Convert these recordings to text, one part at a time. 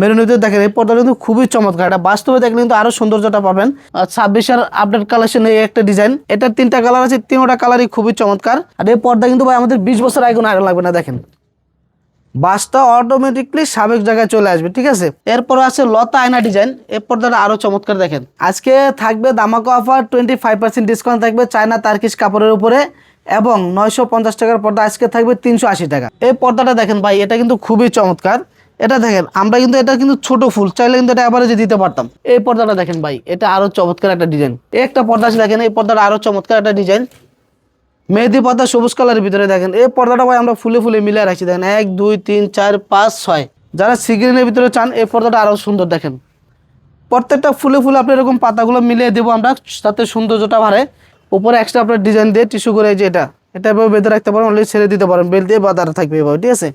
মেরুনের ভিতরে দেখেন এই পর্দাটা কিন্তু খুবই চমৎকার, এটা বাস্তবে দেখলে কিন্তু আরো সৌন্দর্যটা পাবেন। 26-এর আপডেট কালেকশন এই একটা ডিজাইন, এটার 3টা কালার আছে, 3টা কালারই খুবই চমৎকার। আর এই পর্দা কিন্তু ভাই আমাদের 20 বছর আগে কোনো আয়রন লাগবে না। দেখেন বাসটা অটোমেটিকলি স্বাভাবিক জায়গায় চলে আসবে, ঠিক আছে। এরপর আছে লতা আয়না ডিজাইন, এই পর্দাটা আরো চমৎকার। দেখেন আজকে থাকবে ধামাকা অফার, 25% ডিসকাউন্ট থাকবে চায়না তার্কিশ কাপড়ের উপরে, এবং 950 টাকার পর্দা আজকে থাকবে 380 টাকা। এই পর্দাটা দেখেন ভাই, এটা কিন্তু খুবই চমৎকার। এটা দেখেন আমরা কিন্তু এটা কিন্তু ছোট ফুল চাইলে কিন্তু এটা এভারেজে দিতে পারতাম। এই পর্দাটা দেখেন ভাই, এটা আরো চমৎকার একটা ডিজাইন। একটা পর্দা আছে দেখেন, এই পর্দাটা আরো চমৎকার একটা ডিজাইন, মেহেদি পাতা সবুজ কালারের ভিতরে। দেখেন এই পর্দাটা ভাই আমরা ফুলে ফুলে মিলিয়ে রাখছি। দেখেন 1 2 3 4 5 6, যারা সিগ্রিনের ভিতরে চান এই পর্দাটা আরো সুন্দর। দেখেন প্রত্যেকটা ফুলে ফুলে আপনি এরকম পাতাগুলো মিলিয়ে দেবো আমরা, তাতে সৌন্দর্যটা বাড়ে। উপরে এক্সট্রা আপনার ডিজাইন দিয়ে টিস্যু করে, এই যে এটা এভাবে বেঁধে রাখতে পারেন, অলরেডি ছেড়ে দিতে পারেন, বেল্ট দিয়ে বাঁধা থাকবে এভাবে, ঠিক আছে।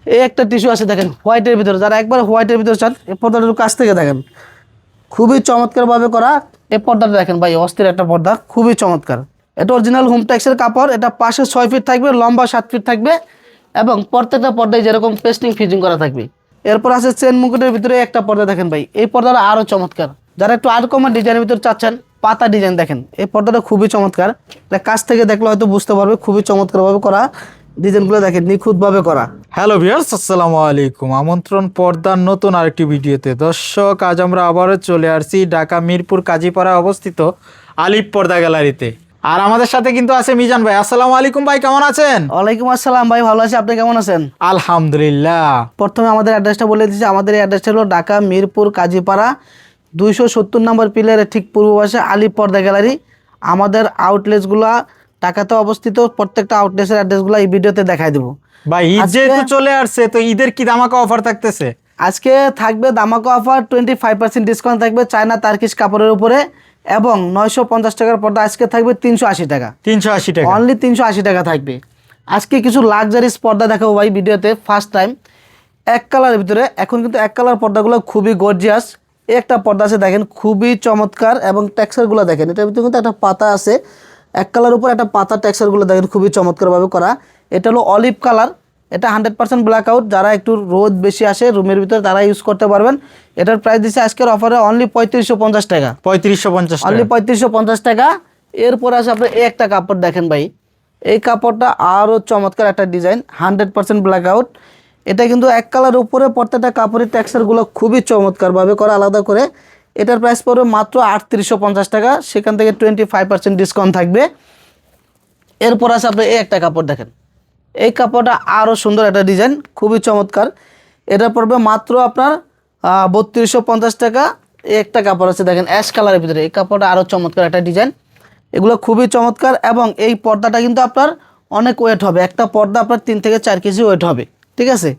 এই একটা টিস্যু আছে দেখেন হোয়াইটের ভিতরে, যারা একবার হোয়াইটের ভিতরে চান এই পর্দাটা কাছ থেকে দেখেন খুবই চমৎকার ভাবে করা। এই পর্দাটা দেখেন ভাই, অস্থির একটা পর্দা, খুবই চমৎকার। এটা অরিজিনাল হোমটেক্সের কাপড়, এটা পাশে 6 ফিট থাকবে, লম্বা 7 ফিট থাকবে, এবং প্রত্যেকটা পর্দায় যেরকম পেস্টিং ফিটিং করা থাকবে। এরপর আছে চেন মুকুটের ভিতরে একটা পর্দা। দেখেন ভাই এই পর্দাটা আরো চমৎকার, যারা একটু আনকমন ডিজাইনের ভিতরে চাচ্ছেন, পাতা ডিজাইন। দেখেন এই পর্দাটা খুবই চমৎকার, কাছ থেকে দেখলে হয়তো বুঝতে পারবে, খুবই চমৎকার ভাবে করা ডিজাইনগুলো। দেখেন নিখুঁত ভাবে করা। হ্যালো ভিউয়ার্স, আসসালামু আলাইকুম। আমন্ত্রণ পর্দার নতুন আরেকটি ভিডিওতে। দর্শক, আজ আমরা আবারও চলে আসছি ঢাকা মিরপুর কাজীপাড়া অবস্থিত আলিফ পর্দা গ্যালারিতে। আর আমাদের সাথে কিন্তু আছে মিজান ভাই। আসসালামু আলাইকুম ভাই, কেমন আছেন? ওয়ালাইকুম আসসালাম ভাই, ভালো আছি, আপনি কেমন আছেন? আলহামদুলিল্লাহ। প্রথমে আমাদের অ্যাড্রেসটা বলে দিচ্ছি। আমাদের এই অ্যাড্রেসটা হলো ঢাকা মিরপুর কাজীপাড়া 270 নম্বর পিলারের ঠিক পূর্ব পাশে আলিফ পর্দা গ্যালারি। আমাদের আউটলেটসগুলো ঢাকাতে অবস্থিত, প্রত্যেকটা আউটলেটের অ্যাড্রেসগুলো এই ভিডিওতে দেখাই দেবো। ভাই ঈদ যেহেতু চলে আসছে, তো ঈদের কি ধামাকা অফার থাকতেছে? আজকে থাকবে ধামাকা অফার, 25% ডিসকাউন্ট থাকবে চায়না তার্কিশ কাপড়ের উপরে, এবং 950 টাকার পর্দা আজকে থাকবে 380 টাকা। 380 টাকা, অনলি 380 টাকা থাকবে। আজকে কিছু লাক্সারিস পর্দা দেখাবো ভাই ভিডিওতে, ফার্স্ট টাইম এক কালারের ভিতরে। এখন কিন্তু এক কালার পর্দাগুলো খুবই গর্জিয়াস। একটা পর্দা আছে দেখেন খুবই চমৎকার, এবং টেক্সচারগুলো দেখেন, এটার ভিতরে কিন্তু একটা পাতা আছে, এক কালার উপর একটা পাতা, টেক্সচারগুলো দেখেন খুবই চমৎকারভাবে করা। এটা হলো অলিভ কালার, এটা 100% ব্ল্যাক আউট। যারা একটু রোদ বেশি আসে রুমের ভিতরে তারা ইউজ করতে পারবেন। এটার প্রাইস দিচ্ছে আজকের অফারে অনলি 3550 টাকা। 3550 অনলি টাকা। 3550 টাকা। এরপর আছে আপনার এই একটা কাপড় দেখেন ভাই, এই কাপড়টা আরও চমৎকার একটা ডিজাইন, 100% ব্ল্যাক আউট। এটা কিন্তু এক কালার উপরে প্রত্যেকটা কাপড়ের টেক্সচারগুলো খুবই চমৎকারভাবে করা আলাদা করে। এটার প্রাইস পড়বে মাত্র 3850 টাকা, সেখান থেকে 25% ডিসকাউন্ট থাকবে। এরপর আছে আপনার এই একটা কাপড় দেখেন, এই কাপড়টা আরও সুন্দর একটা ডিজাইন, খুবই চমৎকার। এটা পড়বে মাত্র আপনার 3250 টাকা। এই একটা কাপড় আছে দেখেন অ্যাশ কালারের ভিতরে, এই কাপড়টা আরও চমৎকার একটা ডিজাইন, এগুলো খুবই চমৎকার। এবং এই পর্দাটা কিন্তু আপনার অনেক ওয়েট হবে, একটা পর্দা আপনার 3 থেকে 4 কেজি ওয়েট হবে, ঠিক আছে।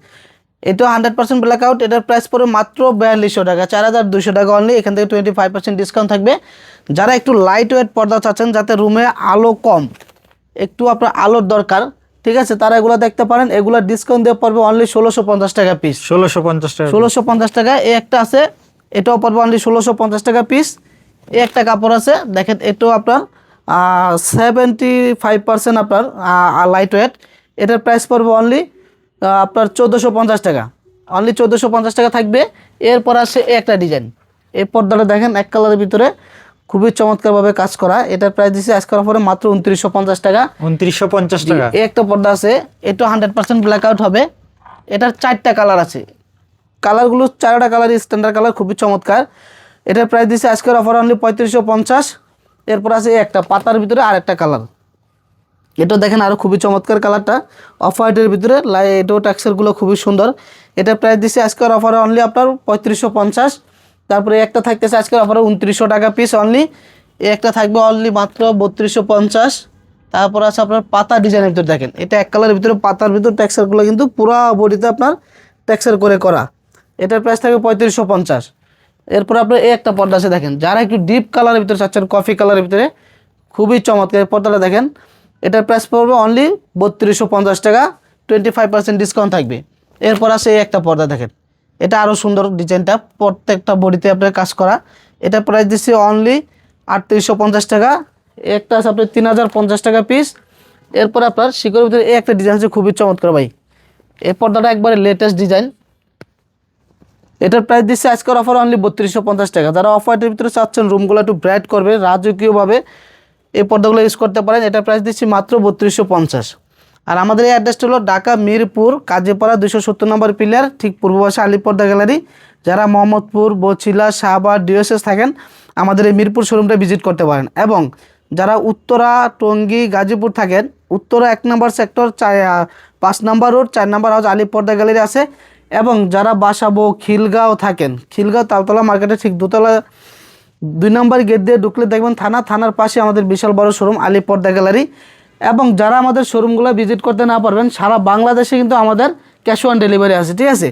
এটা 100% ব্ল্যাক আউট। এটার প্রাইস পড়বে মাত্র 4200 টাকা, 4200 টাকা অনলি। এখান থেকে 25% ডিসকাউন্ট থাকবে। যারা একটু লাইট ওয়েট পর্দা চাচ্ছেন, যাতে রুমে আলো কম, একটু আপনার আলোর দরকার, ঠিক আছে, তারা এগুলো দেখতে পারেন। এগুলো ডিসকাউন্ট দিয়ে পড়বে অনলি 1650 টাকা পিস। 1650 টাকা, 1650 টাকা। এই একটা আছে, এটাও পড়বে অনলি 1650 টাকা পিস। এই একটা কাপড় আছে দেখেন, এটাও আপনার 75% আপনার লাইট ওয়েট। এটার প্রাইস পড়বে অনলি আপনার 1450 টাকা, অনলি 1450 টাকা থাকবে। এরপর আসে এই একটা ডিজাইন, এই পর্দাটা দেখেন এক কালারের ভিতরে, খুবই চমৎকারভাবে কাজ করা। এটার প্রাইস দিচ্ছে আজকের অফারে মাত্র 2950 টাকা। 2950 টাকা। এই একটা পর্দা আছে, এটা 100% ব্ল্যাক আউট হবে। এটার 4টা কালার আছে, কালারগুলো 4টা কালারই স্ট্যান্ডার্ড কালার, খুবই চমৎকার। এটার প্রাইস দিচ্ছে আজকের অফার অনলি 3550। এরপর আছে একটা পাতার ভিতরে আর একটা কালার, এটাও দেখেন আরও খুবই চমৎকার কালারটা, অফ হোয়াইটের ভিতরে। এটাও টেক্সচারগুলো খুবই সুন্দর। এটার প্রাইস দিচ্ছে আজকের অফারে অনলি আপনার 3550। তারপরে একটা থাকতেছে আজকের অফারে 2900 টাকা পিস অনলি। একটা থাকবে অনলি মাত্র 3250। তারপর আছে আপনার পাতা ডিজাইনের ভিতরে দেখেন, এটা এক কালারের ভিতরে পাতার ভিতরে টেক্সচারগুলো কিন্তু পুরো বডিতে আপনার টেক্সচার করে করা। এটার প্রাইস থাকবে 3550। এরপর আপনার এই একটা পর্দা আছে দেখেন, যারা একটু ডিপ কালারের ভিতরে চাচ্ছেন, কফি কালারের ভিতরে, খুবই চমৎকার পর্দাটা দেখেন। এটার প্রাইস পড়বে অনলি 3250 টাকা, 25% ডিসকাউন্ট থাকবে। এরপর আছে এই একটা পর্দা দেখেন, এটা আরও সুন্দর ডিজাইনটা, প্রত্যেকটা বডিতে আপনার কাজ করা। এটার প্রাইস দিচ্ছে অনলি 3850 টাকা। একটা আছে আপনার 3050 টাকা পিস। এরপর আপনার শিকড়ের ভিতরে এই একটা ডিজাইন আছে খুবই চমৎকার ভাই, এই পর্দাটা একবারে লেটেস্ট ডিজাইন। এটার প্রাইস দিচ্ছে আজকের অফার অনলি 3250 টাকা। যারা অফ হোয়াইটের ভিতরে চাচ্ছেন রুমগুলো একটু ব্রাইট করবে, রাজকীয়ভাবে এই পর্দাগুলো ইউজ করতে পারেন। এটার প্রাইস দিচ্ছি মাত্র 3250। আর আমাদের এই অ্যাড্রেসটা হলো ঢাকা মিরপুর কাজীপাড়া 270 নম্বর পিলার, ঠিক পূর্ব পাশে আলিপ পর্দা গ্যালারি। যারা মোহাম্মদপুর, বছিলা, শাহবাগ, ডিওএসএস থাকেন আমাদের এই মিরপুর শোরুমটা ভিজিট করতে পারেন। এবং যারা উত্তরা, টঙ্গী, গাজীপুর থাকেন, উত্তরা 1 নম্বর সেক্টর 5 নম্বর রোড 4 নম্বর হাউস আলিপ পর্দা গ্যালারি আছে। এবং যারা বাসাবো, খিলগাঁও থাকেন, খিলগাঁও তালতলা মার্কেটে ঠিক দোতলা 2 নম্বর গেট দিয়ে ঢুকলে দেখবেন থানার পাশে আমাদের বিশাল বড় শোরুম আলিপ পর্দা গ্যালারি। এবং যারা আমাদের শোরুমগুলো ভিজিট করতে না পারবেন, সারা বাংলাদেশে কিন্তু আমাদের ক্যাশ অন ডেলিভারি আছে, ঠিক আছে।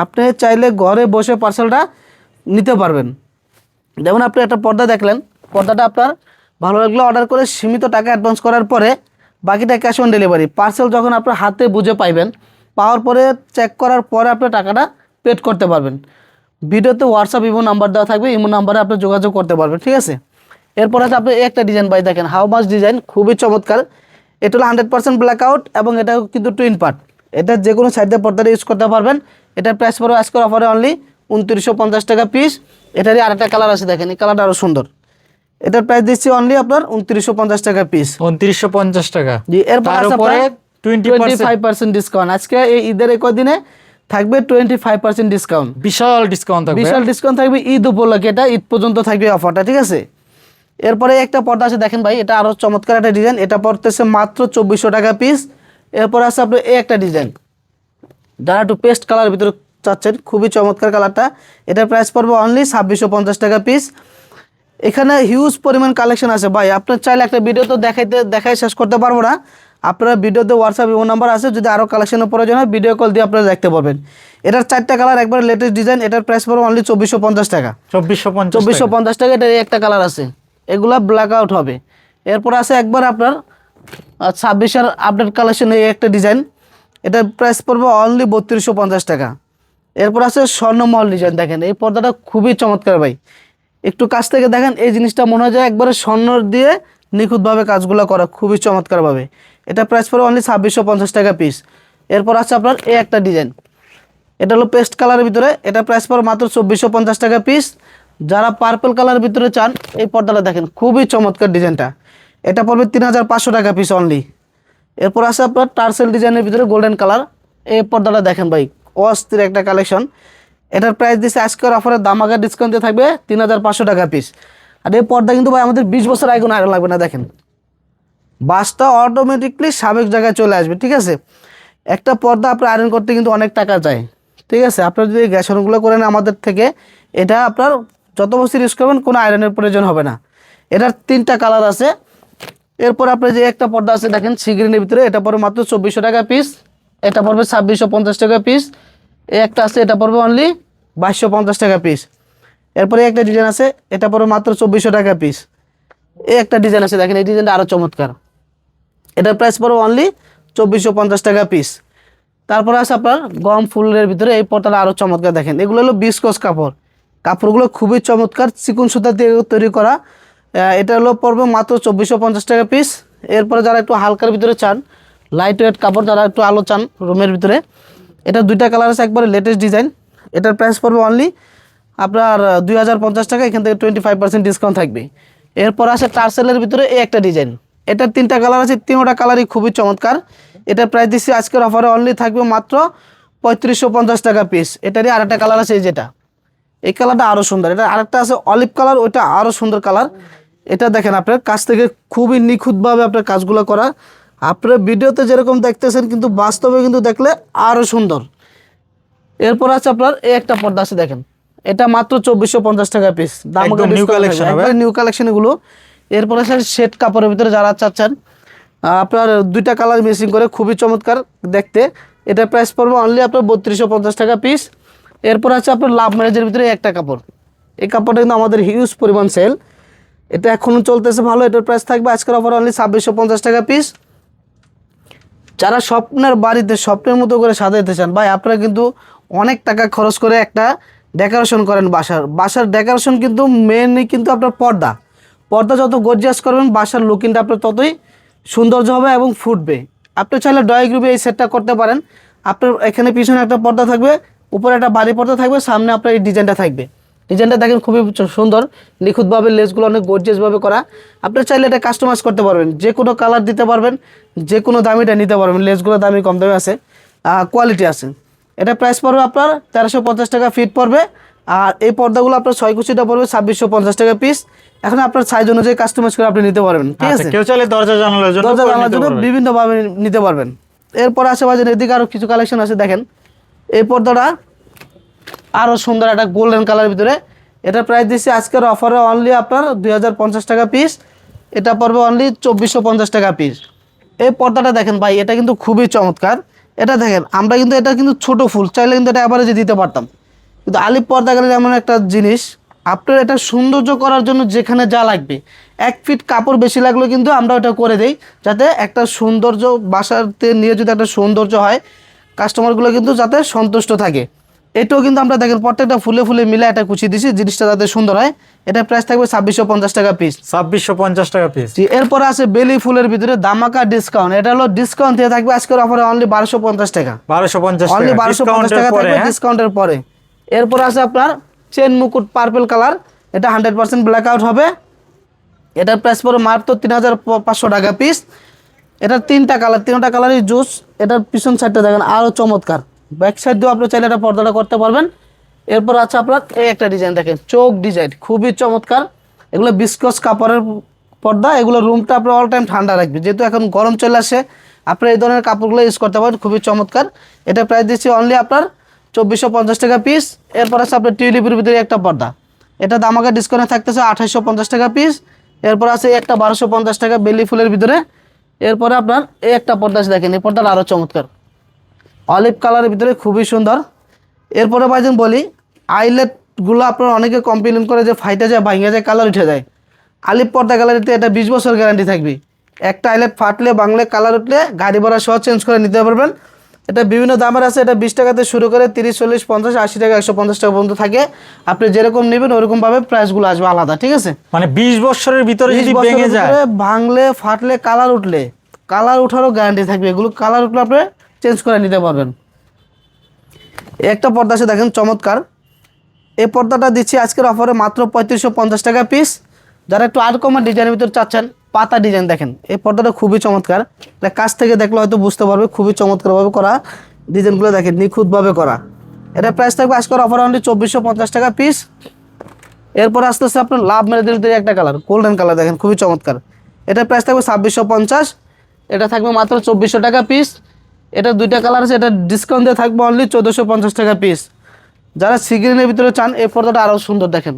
আপনি চাইলে ঘরে বসে পার্সেলটা নিতে পারবেন। যেমন আপনি একটা পর্দা দেখলেন, পর্দাটা আপনার ভালো লাগলে অর্ডার করে সীমিত টাকা অ্যাডভান্স করার পরে বাকিটা ক্যাশ অন ডেলিভারি। পার্সেল যখন আপনার হাতে বুঝে পাইবেন, পাওয়ার পরে চেক করার পরে আপনি টাকাটা পেড করতে পারবেন। ভিডিওতে হোয়াটসঅ্যাপ ইমো নাম্বার দেওয়া থাকবে, ইমো নাম্বারে আপনি যোগাযোগ করতে পারবেন, ঠিক আছে। এরপর আছে আপনি একটা ডিজাইন বাই দেখেন, হাউ মাছ ডিজাইন, খুবই চমৎকার। এটা হলো 100% ব্ল্যাক আউট এবং এটা কিন্তু টুইন পার্ট। এটা যে কোনো সাইডে পর্দাটা ইউজ করতে পারবেন। এটার প্রাইস পড়বে আজকের অফারে অনলি 2950 টাকা পিস। এটারই আরেকটা কালার আছে দেখেন, এই কালারটা আরও সুন্দর। এটার প্রাইস দিচ্ছি অনলি আপনার 2950 টাকা পিস। 2950 টাকা। জি, এরপর আছে তারপরে আপনার 25% ডিসকাউন্ট। আজকে এই ঈদের এই কদিনে থাকবে 25% ডিসকাউন্ট। বিশাল ডিসকাউন্ট থাকবে। বিশাল ডিসকাউন্ট থাকবে ঈদ উপলক্ষে, এটা ঈদ পর্যন্ত থাকবে অফারটা, ঠিক আছে। এরপরে একটা পর্দা আছে দেখেন ভাই, এটা আরও চমৎকার একটা ডিজাইন। এটা পড়তেছে মাত্র 2400 টাকা পিস। এরপর আছে আপনার এই একটা ডিজাইন, যারা একটু পেস্ট কালারের ভিতরে চাচ্ছেন, খুবই চমৎকার কালারটা। এটার প্রাইস পড়বে অনলি 2650 টাকা পিস। এখানে হিউজ পরিমাণ কালেকশন আছে ভাই, আপনার চাইলে একটা ভিডিও তো দেখাই শেষ করতে পারবো না। আপনারা ভিডিওতে হোয়াটসঅ্যাপ ইমো নাম্বার আছে, যদি আরও কালেকশনের প্রয়োজন হয় ভিডিও কল দিয়ে আপনারা দেখতে পারবেন। এটার 4টা কালার, একবার লেটেস্ট ডিজাইন। এটার প্রাইস পড়বে অনলি 2450 টাকা। 2450 টাকা। এটার একটা কালার আছে, এগুলা ব্ল্যাক আউট হবে। এরপর আছে একবার আপনার 26-এর আপডেট কালেকশন, এই একটা ডিজাইন। এটার প্রাইস পড়বে অনলি 3250 টাকা। এরপর আছে স্বর্ণমহল ডিজাইন, দেখেন এই পর্দাটা খুবই চমৎকার ভাই, একটু কাছ থেকে দেখেন। এই জিনিসটা মনে হয় যায় একবারে স্বর্ণ দিয়ে নিখুঁতভাবে কাজগুলো করা, খুবই চমৎকারভাবে। এটা প্রাইস পড়বে অনলি 2650 টাকা পিস। এরপর আছে আপনার এই একটা ডিজাইন, এটা হলো পেস্ট কালারের ভিতরে। এটা প্রাইস পড়বে মাত্র 2450 টাকা পিস। যারা পার্পল কালারের ভিতরে চান, এই পর্দাটা দেখেন, খুবই চমৎকার ডিজাইনটা। এটা পড়বে 3500 টাকা পিস অনলি। এরপর আছে আপনার টার্সেল ডিজাইনের ভিতরে গোল্ডেন কালার, এই পর্দাটা দেখেন ভাই, অস্থির একটা কালেকশন। এটার প্রাইস দিচ্ছে আজকের অফারে দামাকা ডিসকাউন্ট দিয়ে থাকবে 3500 টাকা পিস। আর এই পর্দা কিন্তু ভাই আমাদের 20 বছর আগে কোনো আয়রন লাগবে না, দেখেন বাসটা অটোমেটিকলি স্বাভাবিক জায়গায় চলে আসবে, ঠিক আছে। একটা পর্দা আপনার আয়রন করতে কিন্তু অনেক টাকা যায়, ঠিক আছে। আপনার যদি গ্যাস আয়রনগুলো করেন আমাদের থেকে, এটা আপনার যত বছর ইউজ করবেন কোনো আয়রনের প্রয়োজন হবে না। এটার 3টা কালার আছে। এরপর আপনার যে একটা পর্দা আছে দেখেন সিগ্রিনের ভিতরে, এটা পড়বে মাত্র 2400 টাকা পিস। এটা পড়বে 2650 টাকা পিস। এই একটা আছে, এটা পড়বে অনলি 2250 টাকা পিস। এরপরে একটা ডিজাইন আছে, এটা পড়বে মাত্র 2400 টাকা পিস। এই একটা ডিজাইন আছে দেখেন, এই ডিজাইনটা আরও চমৎকার। এটার প্রাইস পড়বে অনলি 2450 টাকা পিস। তারপরে আছে আপনার গম ফুলের ভিতরে, এই পর্দাটা আরও চমৎকার দেখেন। এগুলো হলো বিস্কস কাপড়, কাপড়গুলো খুবই চমৎকার, চিকন সুতা দিয়ে তৈরি করা। এটা হলো পড়বে মাত্র 2450 টাকা পিস। এরপরে যারা একটু হালকার ভিতরে চান, লাইট ওয়েট কাপড়, যারা একটু আলো চান রুমের ভিতরে, এটা 2টা কালার আছে, একবারে লেটেস্ট ডিজাইন। এটার প্রাইস পড়বে অনলি আপনার 2050 টাকা, এখান থেকে 25% ডিসকাউন্ট থাকবে। এরপর আছে টার্সেলের ভিতরে এই একটা ডিজাইন। এটার 3টা কালার আছে, 3টা কালারই খুবই চমৎকার। এটার প্রাইস দিচ্ছি আজকের অফারে অনলি থাকবে মাত্র 3550 টাকা পিস। এটারই আরেকটা কালার আছে, যেটা এই কালারটা আরও সুন্দর। এটা আরেকটা আছে অলিভ কালার, ওইটা আরও সুন্দর কালার। এটা দেখেন আপনার কাছ থেকে খুবই নিখুঁতভাবে আপনার কাজগুলো করা। আপনার ভিডিওতে যেরকম দেখতেছেন কিন্তু বাস্তবে কিন্তু দেখলে আরও সুন্দর। এরপর আছে আপনার এই একটা পর্দা আছে দেখেন, এটা মাত্র 2450 টাকা পিস। নিউ কালেকশন এগুলো। এরপর আছে শেড কাপড়ের ভিতরে যারা চাচ্ছেন, আপনার 2টা কালার মিক্সিং করে, খুবই চমৎকার দেখতে। এটার প্রাইস পড়বে অনলি আপনার 3250 টাকা পিস। এরপর আছে আপনার লাভ ম্যারেজের ভিতরে একটা কাপড়, এই কাপড়টা কিন্তু আমাদের হিউজ পরিমাণ সেল, এটা এখনও চলতেছে ভালো। এটার প্রাইস থাকবে আজকের অফার অনলি 2650 টাকা পিস। যারা স্বপ্নের বাড়িতে স্বপ্নের মতো করে সাজাইতে চান ভাই, আপনারা কিন্তু অনেক টাকা খরচ করে একটা ডেকোরেশন করেন, বাসার ডেকোরেশন কিন্তু মেনলি কিন্তু আপনার পর্দা যত গর্জিয়াস করবেন, বাসার লুকিংটা আপনার ততই সৌন্দর্য হবে এবং ফুটবে। আপনি চাইলে ড্রয়িং রুমে এই সেটটা করতে পারেন। আপনার এখানে পিছনে একটা পর্দা থাকবে, উপরে একটা বাড়ি পর্দা থাকবে, সামনে আপনার এই ডিজাইনটা থাকবে। ডিজাইনটা দেখেন খুবই সুন্দর, নিখুঁতভাবে লেসগুলো অনেক গর্জিয়াসভাবে করা। আপনি চাইলে এটা কাস্টমাইজ করতে পারবেন, যে কোনো কালার দিতে পারবেন, যে কোনো দামিটা নিতে পারবেন। লেসগুলো দামি কম দামে আছে, কোয়ালিটি আছে। এটা প্রাইস পড়বে আপনার 1350 টাকা ফিট পড়বে। আর এই পর্দাগুলো আপনার 6 কুচিটা পড়বে 2650 টাকা পিস। এখন আপনার সাইজ অনুযায়ী কাস্টমাইজ করে আপনি নিতে পারবেন, ঠিক আছে? কেউ চাইলে দরজা জানালার জন্য দরজা জানালার জন্য বিভিন্নভাবে নিতে পারবেন। এরপর আছে বাজার এদিকে আরও কিছু কালেকশন আছে, দেখেন এই পর্দাটা আরও সুন্দর, একটা গোল্ডেন কালারের ভিতরে। এটা প্রাইস দিচ্ছি আজকের অফারে অনলি আপনার 2050 টাকা পিস। এটা পড়বে অনলি 2450 টাকা পিস। এই পর্দাটা দেখেন ভাই, এটা কিন্তু খুবই চমৎকার। এটা দেখেন, আমরা কিন্তু এটা কিন্তু ছোট ফুল চাইলে কিন্তু এটা অ্যাভারেজে দিতে পারতাম, কিন্তু আলিপ পর্দা গ্যালারি এমন একটা জিনিস, আপনার এটা সৌন্দর্য করার জন্য যেখানে যা লাগবে, 1 ফিট কাপড় বেশি লাগলেও কিন্তু আমরা ওটা করে দেই, যাতে একটা সৌন্দর্য বাসাতে নিয়ে যদি একটা সৌন্দর্য হয়, কাস্টমারগুলো কিন্তু যাতে সন্তুষ্ট থাকে। এটাও কিন্তু আমরা দেখেন প্রত্যেকটা ফুলে ফুলে মিলে একটা কুচি দিছি, জিনিসটা যাতে সুন্দর হয়। এটা প্রাইস থাকবে 2650 টাকা পিস। 2650 টাকা পিস। এরপর আছে বেলি ফুলের ভিতরে দামাকা ডিসকাউন্ট। এটা হলো ডিসকাউন্ট দিয়ে থাকবে আজকের অফারে অনলি 1250 টাকা। 1250 অনলি টাকা 1250 টাকা থাকবে ডিসকাউন্টের পরে। এরপর আছে আপনার চেন মুকুট পার্পল কালার। এটা 100% ব্ল্যাক আউট হবে। এটার প্রাইস পড়বে মাত্র 3500 টাকা পিস। এটার 3টা কালার, 3টা কালারই জুস। এটার পিছন সাইডটা দেখেন আরও চমৎকার, ব্যাক সাইড দিয়েও আপনি চাইলে এটা পর্দাটা করতে পারবেন। এরপর আছে আপনার এই একটা ডিজাইন, দেখেন চোখ ডিজাইন খুবই চমৎকার। এগুলো বিস্কস কাপড়ের পর্দা। এগুলো রুমটা আপনার অল টাইম ঠান্ডা রাখবে, যেহেতু এখন গরম চলে আসে, আপনি এই ধরনের কাপড়গুলো ইউজ করতে পারেন, খুবই চমৎকার। এটা প্রাইস দিচ্ছি অনলি আপনার 2450 টাকা পিস। এরপর আছে আপনার টিউলিপের ভিতরে একটা পর্দা। এটা দামাকা ডিসকাউন্টে থাকতেছে 2850 টাকা পিস। এরপর আছে একটা 1250 টাকা বেলি ফুলের ভিতরে। এরপরে আপনার এই একটা পর্দা আছে, দেখেন এই পর্দাটা আরও চমৎকার, অলিভ কালারের ভিতরে খুবই সুন্দর। এরপরে ভাইজান বলি, আইলেটগুলো আপনার অনেকে কমপ্লেন করে যে ফাইটে যায়, ভাঙে যায়, কালার উঠে যায়। আলিপ পর্দা গ্যালারিতে এটা 20 বছর গ্যারান্টি থাকবে। একটা আইলেট ফাটলে বাংলে কালার উঠলে গাড়ি ভাড়া সহ চেঞ্জ করে নিতে পারবেন। এটা বিভিন্ন দামের আছে, এটা 20 টাকাতে শুরু করে 30, 40, 50, 80 টাকা, 150 টাকা পর্যন্ত থাকে। আপনি যেরকম নেবেন ওরকমভাবে প্রাইসগুলো আসবে আলাদা, ঠিক আছে? মানে 20 বছরের ভিতরে যদি ভেঙে যায়, ভাঙলে ফাটলে কালার উঠলে, কালার উঠারও গ্যারান্টি থাকবে। এগুলো কালার উঠলে আপনি চেঞ্জ করে নিতে পারবেন। একটা পর্দা আছে দেখেন চমৎকার। এই পর্দাটা দিচ্ছি আজকের অফারে মাত্র 3550 টাকা পিস। যারা একটু আনকমন ডিজাইনের ভিতরে চাচ্ছেন, পাতা ডিজাইন দেখেন, এই পর্দাটা খুবই চমৎকার। কাছ থেকে দেখলে হয়তো বুঝতে পারবে, খুবই চমৎকারভাবে করা ডিজাইনগুলো দেখেন, নিখুঁতভাবে করা। এটা প্রাইস থাকবে আজকের অফারে অনলি 2450 টাকা পিস। এরপর আস্তে আস্তে আপনার লাভ মেরেদের ভিতরে একটা কালার, গোল্ডেন কালার দেখেন, খুবই চমৎকার। এটা প্রাইস থাকবে 2650। এটা থাকবে মাত্র 2400 টাকা পিস। এটা 2টা কালার আছে, এটা ডিসকাউন্ট দিয়ে থাকবে অনলি 1450 টাকা পিস। যারা সিগ্রিনের ভিতরে চান, এই পর্দাটা আরও সুন্দর দেখেন,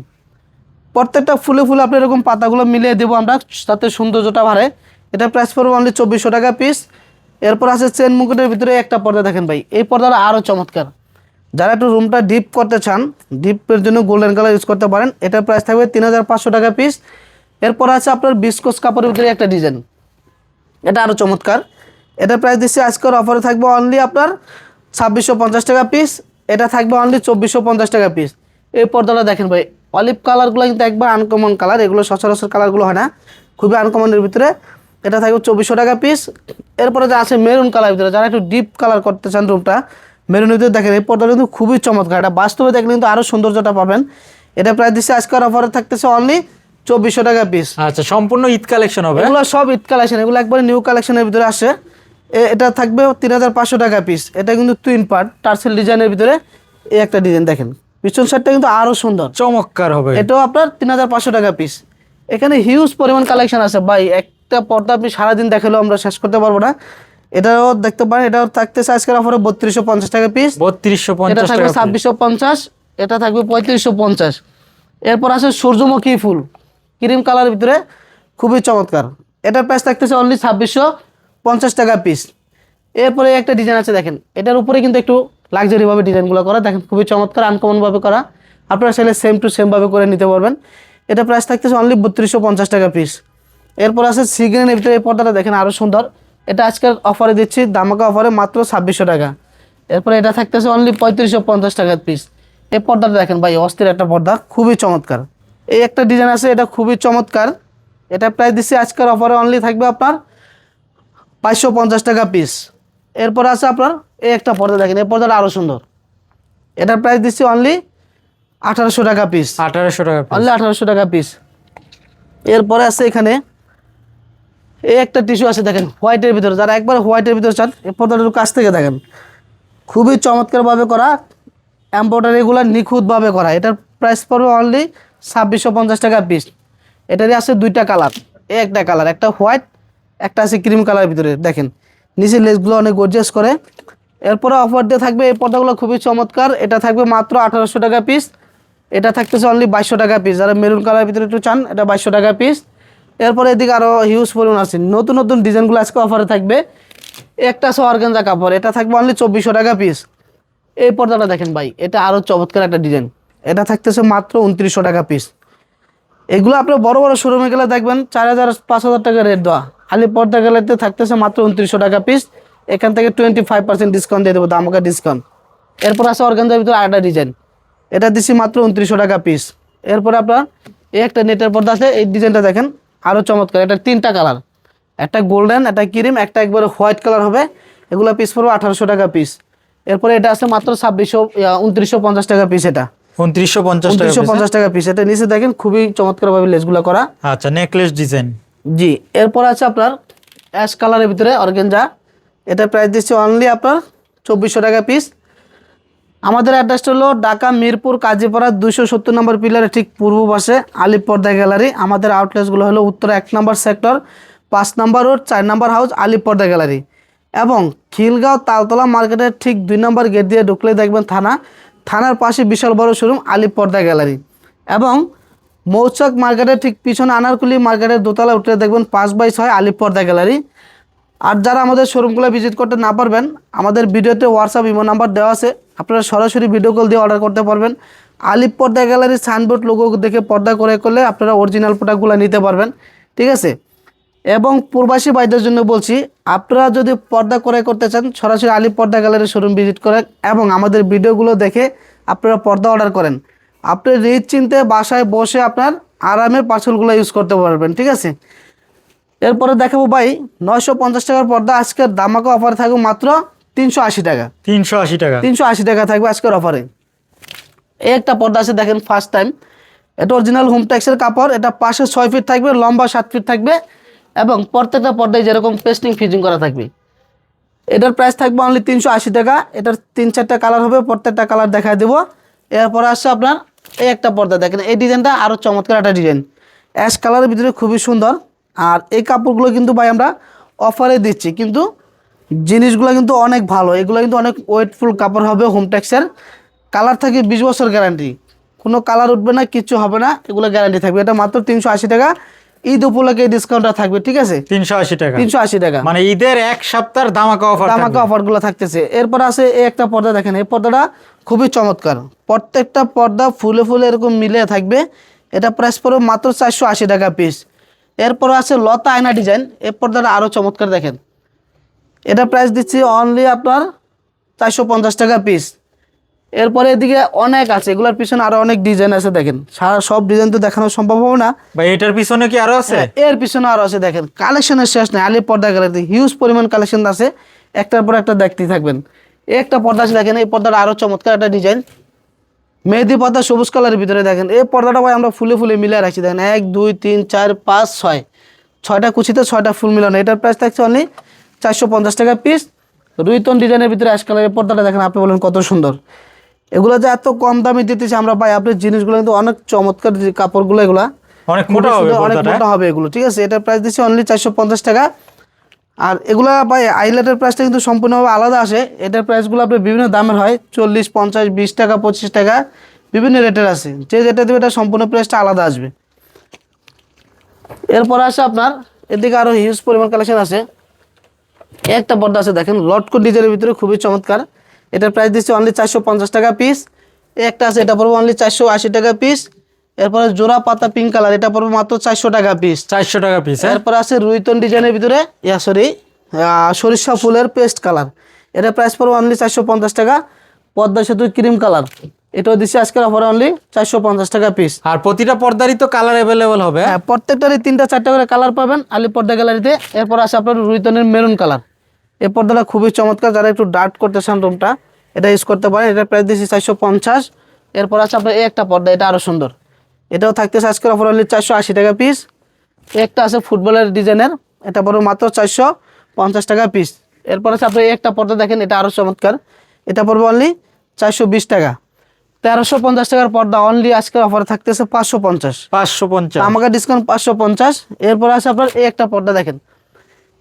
প্রত্যেকটা ফুলে ফুলে আপনি এরকম পাতাগুলো মিলিয়ে দেবো আমরা, তাতে সৌন্দর্যটা বাড়ে। এটা প্রাইস পড়বে অনলি 2400 টাকা পিস। এরপর আছে চেন মুকুটের ভিতরে একটা পর্দা দেখেন ভাই, এই পর্দাটা আরও চমৎকার। যারা একটু রুমটা ডিপ করতে চান, ডিপের জন্য গোল্ডেন কালার ইউজ করতে পারেন। এটার প্রাইস থাকবে 3500 টাকা পিস। এরপর আছে আপনার বিস্কোস কাপড়ের ভিতরে একটা ডিজাইন, এটা আরও চমৎকার। এটার প্রাইস দিচ্ছি আজকের অফারে থাকবে অনলি আপনার 2650 টাকা পিস। এটা থাকবে অনলি 2450 টাকা পিস। এই পর্দাটা দেখেন ভাই, অলিভ কালারগুলো কিন্তু একবার আনকমন কালার, এগুলো সচরাচর কালারগুলো হয় না, খুবই আনকমনের ভিতরে। এটা থাকবে 2400 টাকা পিস। এরপরে যা আছে মেরুন কালারের ভিতরে, যারা একটু ডিপ কালার করতে চান রুমটা, মেরুনের ভিতরে দেখেন এই পর্দাটা কিন্তু খুবই চমৎকার। এটা বাস্তবে দেখলে কিন্তু আরও সৌন্দর্যটা পাবেন। এটা প্রাইস দিচ্ছে আজকের অফারে থাকতেছে অনলি 2400 টাকা পিস। আচ্ছা, সম্পূর্ণ ঈদ কালেকশন হবে। এগুলো সব ঈদ কালেকশন, এগুলো একবারে নিউ কালেকশনের ভিতরে আসে। এটা থাকবে 3500 টাকা পিস। এটা কিন্তু টুইন পার্ট টার্সেল ডিজাইনের ভিতরে এই একটা ডিজাইন দেখেন, পিছন সাইডটা কিন্তু আরও সুন্দর চমৎকার হবে। এটাও আপনার 3500 টাকা পিস। এখানে হিউজ পরিমাণ কালেকশন আছে ভাই, একটা পর্দা আপনি সারাদিন দেখালেও আমরা শেষ করতে পারবো না। এটাও দেখতে পারেন, এটাও থাকতেছে আজকের অফারে 3250 টাকা পিস। 3250 এটা থাকবে টাকা 2650। এটা থাকবে 3550। এরপর আছে সূর্যমুখী ফুল ক্রিম কালারের ভিতরে, খুবই চমৎকার। এটার প্রাইস থাকতেছে অনলি 2650 টাকা পিস। এরপরে একটা ডিজাইন আছে দেখেন, এটার উপরে কিন্তু একটু লাক্সারিভাবে ডিজাইনগুলো করা, দেখেন খুবই চমৎকার, আনকমনভাবে করা। আপনারা চাইলে সেম টু সেমভাবে করে নিতে পারবেন। এটা প্রাইস থাকতেছে অনলি 3250 টাকা পিস। এরপর আছে সি গ্রিনের ভিতরে এই পর্দাটা দেখেন আরও সুন্দর। এটা আজকের অফারে দিচ্ছি, দামাকা অফারে মাত্র 2600 টাকা। এরপরে এটা থাকতেছে অনলি 3550 টাকা পিস। এই পর্দাটা দেখেন ভাই, অস্থির একটা পর্দা, খুবই চমৎকার। এই একটা ডিজাইন আছে, এটা খুবই চমৎকার। এটা প্রাইস দিচ্ছি আজকের অফারে অনলি থাকবে আপনার 550 টাকা পিস। এরপর আছে আপনার এই একটা পর্দা দেখেন, এই পর্দাটা আরও সুন্দর, এটার প্রাইস দিচ্ছি অনলি 1800 টাকা পিস, 1800 টাকা অনলি 1800 টাকা পিস। এরপরে আছে এখানে এই একটা টিস্যু আছে দেখেন হোয়াইটের ভিতরে, যারা একবার হোয়াইটের ভিতরে চান এই পর্দাটা কাছ থেকে দেখেন, খুবই চমৎকারভাবে করা, এমব্রয়ডারিগুলো নিখুঁতভাবে করা। এটার প্রাইস পড়বে অনলি 2650 টাকা পিস। এটারই আছে দুইটা কালার, এই একটা কালার, একটা হোয়াইট, একটা আছে ক্রিম কালারের ভিতরে। দেখেন নিচের লেসগুলো অনেক গর্জিয়াস করে। এরপরে অফার দিয়ে থাকবে এই পর্দাগুলো খুবই চমৎকার, এটা থাকবে মাত্র 1800 টাকা পিস। এটা থাকতেছে অনলি 2200 টাকা পিস, যারা মেরুন কালারের ভিতরে একটু চান এটা 2200 টাকা পিস। এরপরে এদিকে আরও হিউজ পরিমাণ আছে, নতুন নতুন ডিজাইনগুলো আজকে অফারে থাকবে। একটা আছে অর্গানজা কাপড়, এটা থাকবে অনলি 2400 টাকা পিস। এই পর্দাটা দেখেন ভাই, এটা আরও চমৎকার একটা ডিজাইন, এটা থাকতেছে মাত্র 2900 টাকা পিস। এগুলো আপনার বড় বড় শোরুমে গেলে দেখবেন 4000 5000 টাকা রেট দেওয়া, খালি পর্দা গেলেতে থাকতেছে মাত্র 2900 টাকা পিস। এখান থেকে 25% ডিসকাউন্ট দিয়ে দেবো, দামকা ডিসকাউন্ট। এরপর আছে অর্গানজার ভিতরে আরেকটা ডিজাইন, এটা দিচ্ছি মাত্র 2900 টাকা পিস। এরপরে আপনার এই একটা নেটের পর্দা আছে, এই ডিজাইনটা দেখেন আরও চমৎকার, এটা তিনটা কালার, একটা গোল্ডেন, একটা ক্রিম, একটা একবারে হোয়াইট কালার হবে। এগুলো পিস পড়বে 1800 টাকা পিস। এরপরে এটা আছে মাত্র 2950 টাকা পিস, এটা 2950 টাকা 2950 টাকা পিস। এটা নিচে দেখেন খুবই চমৎকারভাবে লেসগুলো করা। আচ্ছা, নেকলেস ডিজাইন। জি, এরপর আছে আপনার অ্যাশ কালারের ভিতরে অর্গানজা, এটা প্রাইস দিচ্ছে অনলি আপনার 2400 টাকা পিস। আমাদের অ্যাড্রেসটা হলো ঢাকা মিরপুর কাজীপাড়া 270 নম্বর পিলারে ঠিক পূর্ব পাশে আলিপ পর্দা গ্যালারি। আমাদের আউটলেটসগুলো হলো উত্তর 1 নম্বর সেক্টর, 5 নম্বর রোড, 4 নম্বর হাউস, আলিপ পর্দা গ্যালারি। এবং খিলগাঁও তালতলা মার্কেটের ঠিক 2 নম্বর গেট দিয়ে ঢুকলে দেখবেন থানা, থানার পাশে বিশাল বড় শোরুম আলিপ পর্দা গ্যালারি। এবং মৌচাক মার্কেটের ঠিক পিছনে আনারকুলি মার্কেটের দোতলা উঠলে দেখবেন 5/6 আলিপ পর্দা গ্যালারি। আর যারা আমাদের শোরুমগুলো ভিজিট করতে না পারবেন, আমাদের ভিডিওতে হোয়াটসঅ্যাপ ইমো নাম্বার দেওয়া আছে, আপনারা সরাসরি ভিডিও কল দিয়ে অর্ডার করতে পারবেন। আলিপ পর্দা গ্যালারির সাইনবোর্ড লোগো দেখে পর্দা করে করলে আপনারা অরিজিনাল প্রোডাক্টগুলো নিতে পারবেন, ঠিক আছে। এবং প্রবাসী ভাইদের জন্য বলছি, আপনারা যদি পর্দা ক্রয় করতে চান সরাসরি আলিপ পর্দা গ্যালারির শোরুম ভিজিট করেন এবং আমাদের ভিডিওগুলো দেখে আপনারা পর্দা অর্ডার করেন। আপনি নিশ্চিন্তে বাসায় বসে আপনার আরামে পার্সেলগুলো ইউজ করতে পারবেন, ঠিক আছে। এরপরে দেখাবো ভাই 950 টাকার পর্দা, আজকের দামাকা অফার থাকবে মাত্র 380 টাকা। 380 টাকা 380 টাকা থাকবে আজকের অফারে। এই একটা পর্দা আছে দেখেন ফার্স্ট টাইম, এটা অরিজিনাল হোমটেক্সের কাপড়, এটা পাশে 6 ফিট থাকবে, লম্বা 7 ফিট থাকবে এবং প্রত্যেকটা পর্দায় যেরকম পেস্টিং ফিটিং করা থাকবে। এটার প্রাইস থাকবে অনলি 380 টাকা। এটার 3-4টা কালার হবে, প্রত্যেকটা কালার দেখায় দেবো। এরপর আসছে আপনার এই একটা পর্দা দেখেন, এই ডিজাইনটা আরও চমৎকার একটা ডিজাইন, অ্যাশ কালারের ভিতরে খুবই সুন্দর। আর এই কাপড়গুলো কিন্তু ভাই আমরা অফারে দিচ্ছি, কিন্তু জিনিসগুলো কিন্তু অনেক ভালো, এগুলো কিন্তু অনেক ওয়েটফুল কাপড় হবে, হোমটেক্সের। কালার থাকে 20 বছর গ্যারান্টি, কোনো কালার উঠবে না, কিচ্ছু হবে না, এগুলো গ্যারান্টি থাকবে। এটা মাত্র 380 টাকা, ঈদ উপলক্ষে ডিসকাউন্টটা থাকবে, ঠিক আছে। 380 টাকা 380 টাকা, মানে ঈদের এক সপ্তাহের দামাকা অফার দামাকা অফারগুলো থাকতেছে। এরপর আছে এই একটা পর্দা দেখেন, এই পর্দাটা খুবই চমৎকার, প্রত্যেকটা পর্দা ফুলে ফুলে এরকম মিলে থাকবে। এটা প্রাইস পড়বে মাত্র 480 টাকা পিস। এরপর আছে লতা আয়না ডিজাইন, এই পর্দাটা আরও চমৎকার দেখেন, এটা প্রাইস দিচ্ছি অনলি আপনার 450 টাকা পিস। এরপরে এদিকে অনেক আছে, এগুলোর পিছনে আরো অনেক ডিজাইন আছে দেখেন, সারা সব ডিজাইন তো দেখানো সম্ভব হবে না ভাই। এটার পিছনে কি আরো আছে? এর পিছনে আরো আছে দেখেন, কালেকশনের শেষ নেই। আলিপ পর্দা গ্যালারিতে হিউজ পরিমাণ কালেকশন আছে, একটার পর একটা দেখতেই থাকবেন। এই একটা পর্দা আছে দেখেন, এই পর্দাটা আরো চমৎকার একটা ডিজাইন, মেহেদি পর্দা সবুজ কালারের ভিতরে দেখেন। এই পর্দাটা ভাই আমরা ফুলে ফুলে মিলে রাখছি দেখেন, 1 2 3 4 5 6 6টা কুচিতে 6টা ফুল মিলানো। এটার প্রাইস থাকছে অনলি 450 টাকা পিস। রুইতন ডিজাইনের ভিতরে অ্যাশ কালারের পর্দাটা দেখেন, আপনি বলেন কত সুন্দর। এগুলো যে এত কম দামে দিতেছি আমরা ভাই, আপনার জিনিসগুলো কিন্তু অনেক চমৎকার, যে কাপড়গুলো এগুলা অনেক মোটা হবে, অনেক মোটা হবে এগুলো, ঠিক আছে। এটার প্রাইস দিচ্ছি অনলি 450 টাকা। আর এগুলা ভাই আইলেটের প্রাইসটা কিন্তু সম্পূর্ণভাবে আলাদা আসে। এটার প্রাইসগুলো আপনার বিভিন্ন দামের হয়, 40 50 20 টাকা 25 টাকা বিভিন্ন রেটের আছে, যে যেটা দেবে এটা সম্পূর্ণ প্রাইসটা আলাদা আসবে। এরপর আসে আপনার এদিকে আরও হিউজ পরিমাণ কালেকশন আছে। একটা পর্দা আছে দেখেন, লটকন ডিজাইনের ভিতরে খুবই চমৎকার, এটার প্রাইস দিচ্ছে অনলি 450 টাকা পিস। একটা আছে, এটা পড়বে অনলি 480 টাকা পিস। এরপরে জোড়া পাতা পিঙ্ক কালার, এটা পড়বে মাত্র 400 টাকা পিস। 400 টাকা পিস। এরপর আছে রুইতন ডিজাইনের ভিতরে সরিষা ফুলের পেস্ট কালার, এটা প্রাইস পড়বে অনলি 450 টাকা। পদ্মা সেতু ক্রিম কালার, এটাও দিচ্ছে আজকের অফারে অনলি 450 টাকা পিস। আর প্রতিটা পর্দারই তো কালার অ্যাভেলেবল হবে। হ্যাঁ, প্রত্যেকটারই 3টা 4টা করে কালার পাবেন আলিপ পর্দা গ্যালারিতে। এরপর আছে আপনার রুইতনের মেরুন কালার, এই পর্দাটা খুবই চমৎকার, যারা একটু ডার্ক করতে চান রুমটা এটা ইউজ করতে পারেন। এটা প্রাইস দিচ্ছি 450। এরপর আছে আপনার এই একটা পর্দা, এটা আরও সুন্দর। এটাও থাকতেছে আজকের অফার অনলি 480 টাকা পিস। একটা আছে ফুটবলের ডিজাইনের, এটা পড়বে মাত্র 450 টাকা পিস। এরপর আছে আপনার এই একটা পর্দা দেখেন, এটা আরও চমৎকার। এটা পড়বে অনলি 420 টাকা। 1350 টাকার পর্দা অনলি আজকের অফারে থাকতেছে 550। 550। আমাকে ডিসকাউন্ট 550। এরপর আছে আপনার এই একটা পর্দা দেখেন,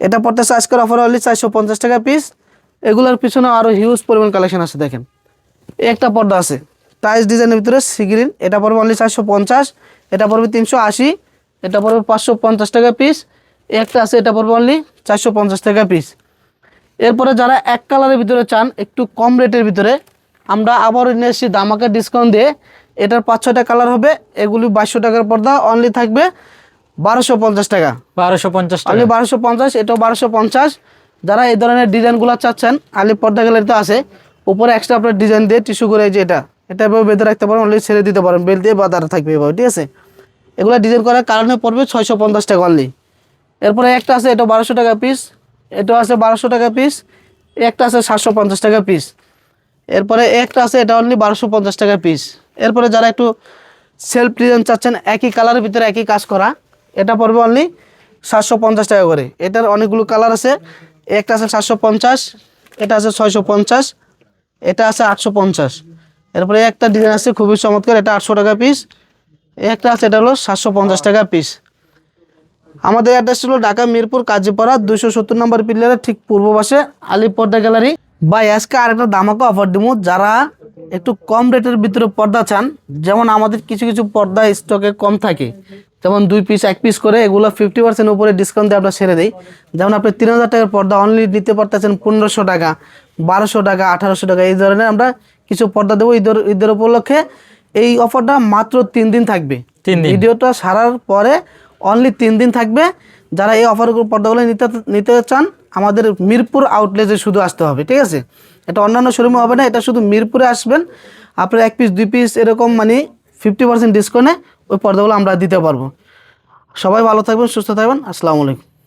এটা পড়তেছে আজকের অফার অনলি 450 টাকা পিস। এগুলোর পিছনে আরও হিউজ পরিমাণ কালেকশন আছে দেখেন। এই একটা পর্দা আছে টাইস ডিজাইনের ভিতরে সি গ্রিন, এটা পড়বে অনলি 450। এটা পড়বে 380। এটা পড়বে 550 টাকা পিস। একটা আছে, এটা পড়বে অনলি 450 টাকা পিস। এরপরে যারা এক কালারের ভিতরে চান একটু কম রেটের ভিতরে, আমরা আবারও নিয়ে এসেছি দামাকা ডিসকাউন্ট দিয়ে। এটার 5-6টা কালার হবে। এগুলি 2200 টাকার পর্দা অনলি থাকবে 1250 টাকা। 1250 টাকা। অনলি 1250, এটাও 1250। যারা এই ধরনের ডিজাইনগুলো চাচ্ছেন আলিপ পর্দা গ্যালারিতে আছে, উপরে এক্সট্রা আপনার ডিজাইন দিয়ে টিস্যু করে, এই যে এটা এভাবে বেঁধে রাখতে পারেন, অনলি ছেড়ে দিতে পারেন, বেল দিয়ে বাঁধা থাকবে এভাবে, ঠিক আছে। এগুলো ডিজাইন করার কারণে পড়বে 650 টাকা অনলি। এরপরে একটা আছে, এটা 1200 টাকা পিস। এটাও আছে 1200 টাকা পিস। একটা আছে 750 টাকা পিস। এরপরে একটা আছে, এটা অনলি 1250 টাকা পিস। এরপরে যারা একটু সেলফ ডিজাইন চাচ্ছেন একই কালারের ভিতরে একই কাজ করা, এটা পড়বে অনলি 750 টাকা করে। এটার অনেকগুলো কালার আছে। একটা আছে 750, এটা আছে 650, এটা আছে 850। এরপরে একটা ডিজাইন আছে খুবই চমৎকার, এটা 800 টাকা পিস। একটা আছে, এটা হলো 750 টাকা পিস। আমাদের অ্যাড্রেস হলো ঢাকা মিরপুর কাজীপাড়া 270 নম্বর পিলারের ঠিক পূর্ব পাশে আলিপ পর্দা গ্যালারি। ভাই আজকে আরেকটা দামাকা অফার দিব। যারা একটু কম রেটের ভিতরে পর্দা চান, যেমন আমাদের কিছু কিছু পর্দা স্টকে কম থাকে, যেমন 2 পিস 1 পিস করে, এগুলো 50% উপরে ডিসকাউন্ট দিয়ে আমরা ছেড়ে দিই। যেমন আপনি 3000 টাকার পর্দা অনলি নিতে পারতেছেন 1500 টাকা, 1200 টাকা, 1800 টাকা, এই ধরনের আমরা কিছু পর্দা দেবো ঈদের উপলক্ষে। এই অফারটা মাত্র 3 দিন থাকবে। 3 দিন। ভিডিওটা সারার পরে অনলি 3 দিন থাকবে। যারা এই অফারগুলো পর্দাগুলো নিতে চান, আমাদের মিরপুর আউটলেটে শুধু আসতে হবে, ঠিক আছে। এটা অন্যান্য শোরুমে হবে না, এটা শুধু মিরপুরে আসবেন। আপনার 1 পিস 2 পিস এরকম মানে 50% ডিসকাউন্টে ওই পর্দাগুলো আমরা দিতে পারবো। সবাই ভালো থাকবেন, সুস্থ থাকবেন। আসসালামু আলাইকুম।